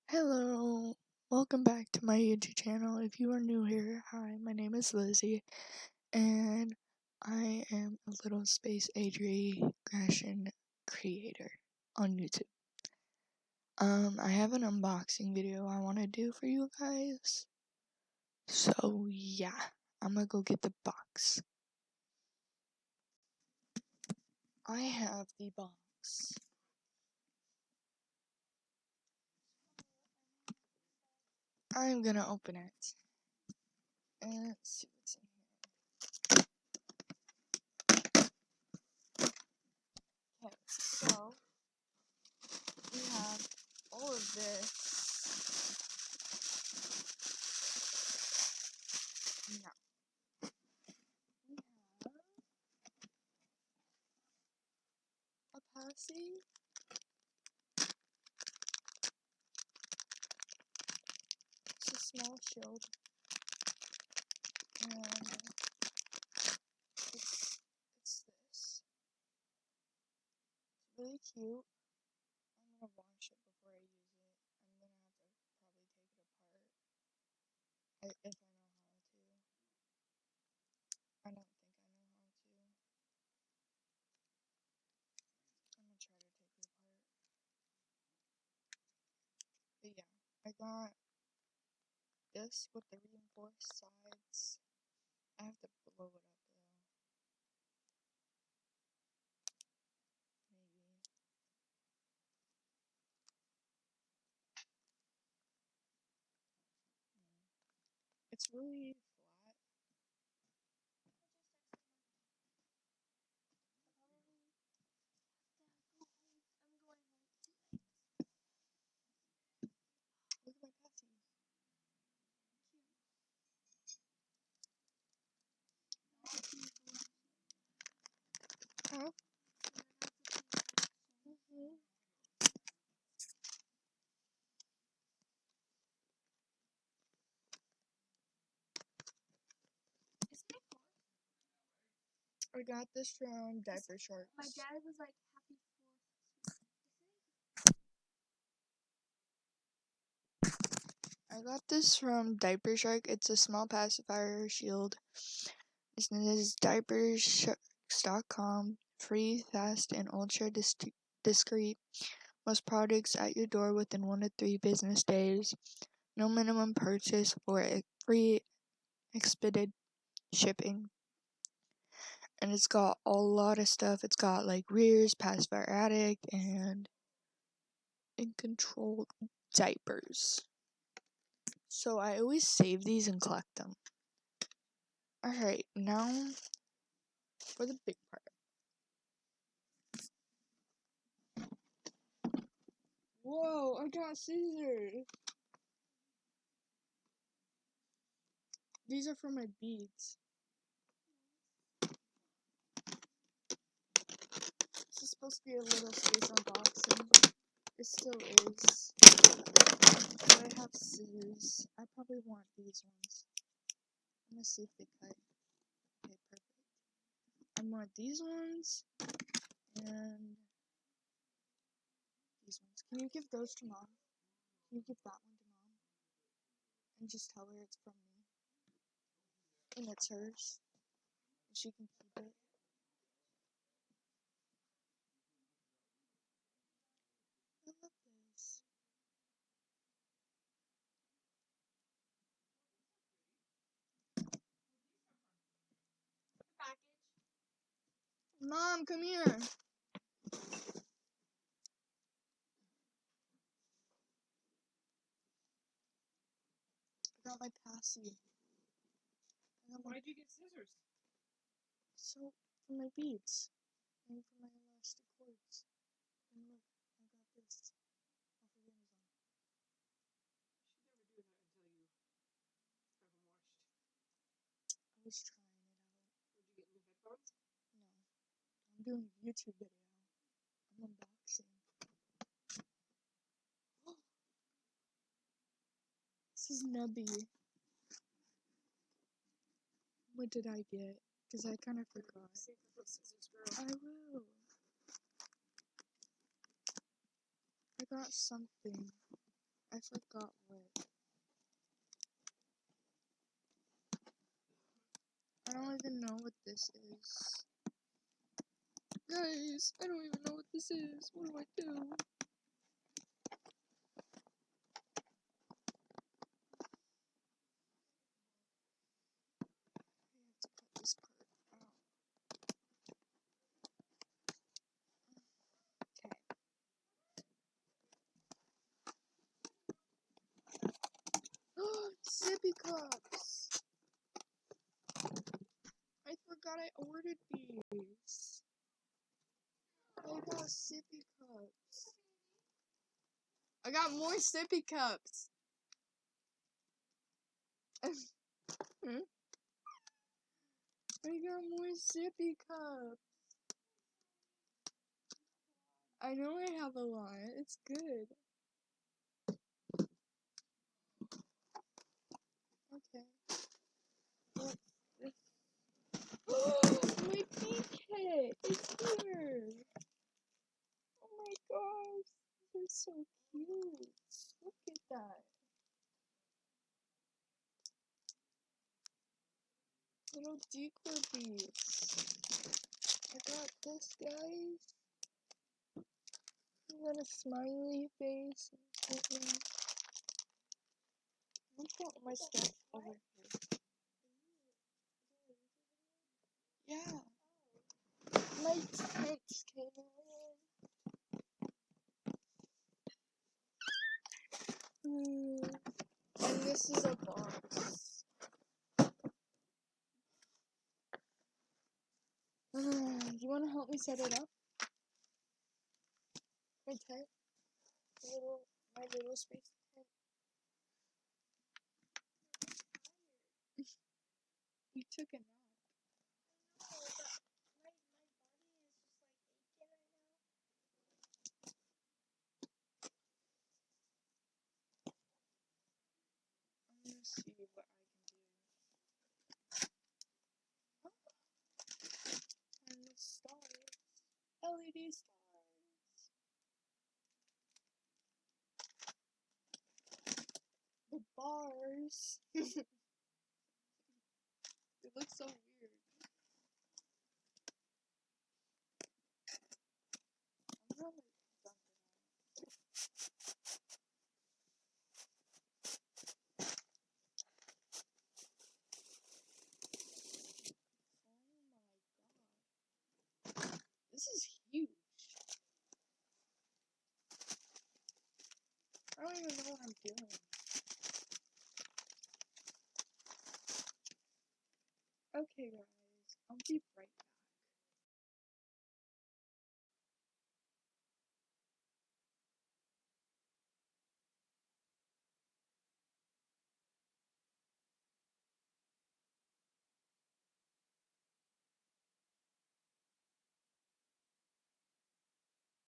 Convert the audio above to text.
Hello, welcome back to my YouTube channel. If you are new here, hi, my name is Lizzie, and I am a Littlespace age regression creator on YouTube. I have an unboxing video I want to do for you guys, so yeah, I'm gonna go get the box. I have the box. I'm gonna open it and see what's in here. Okay, so we have all of this. Now, we have a paci. It's a small shield. And it's this. It's really cute. I'm gonna wash it before I use it. I'm gonna have to probably take it apart. If I know how to. I don't think I know how to. I'm gonna try to take it apart. But yeah, I got this with the reinforced sides. I have to blow it up though. Maybe. It's really flat. Look at my paci. Huh? I got this from Diaper Sharks. My dad was like, happy 4th. I got this from Diaper Shark. It's a small pacifier shield. This is diapersharks.com. Free, fast, and ultra discreet. Most products at your door within 1 to 3 business days. No minimum purchase for a free expedited shipping. And it's got a lot of stuff. It's got like rears, pacifier addict, and controlled diapers. So I always save these and collect them. Alright, now for the big part. Whoa, I got scissors! These are for my beads. This is supposed to be a Littlespace unboxing. It still is. But I have scissors. I probably want these ones. I'm gonna see if they cut. Okay, perfect. I want these ones and these ones. Can you give those to Mom? Can you give that one to Mom? And just tell her it's from me. And it's hers. And she can keep it. I love this. Mom, come here. I got my paci. Why'd you get scissors? So, for my beads. And for my elastic cords. And look, I got this off of Amazon. You should never do that until you have them washed. I was trying it out. Would you get new headphones? No. I'm doing a YouTube video. I'm unboxing. This is Nubby. What did I get? Because I kind of forgot. Save those scissors, girl. I will. I got something. I I forgot what. I don't even know what this is. Guys, I don't even know what this is. What do I do? I have to cut this part out. Okay. Sippy cups! I forgot I ordered these. I got sippy cups. I got more sippy cups. I got more sippy cups. I know I have a lot. It's good. Okay. My pink kit is here. Oh my gosh, they're so cute. Look at that. Little decor piece. I got this, guys. I got a smiley face. Let me put my stuff over here. Yeah. My tents came in. And this is a box. You want to help me set it up? My tent? My little space tent. You took a nap. I'm gonna see what I can do. And the stars. LED stars. The bars. It looks so weird. I'm gonna dump it out. Oh my god. This is huge. I don't even know what I'm doing. Okay guys, I'll be right back.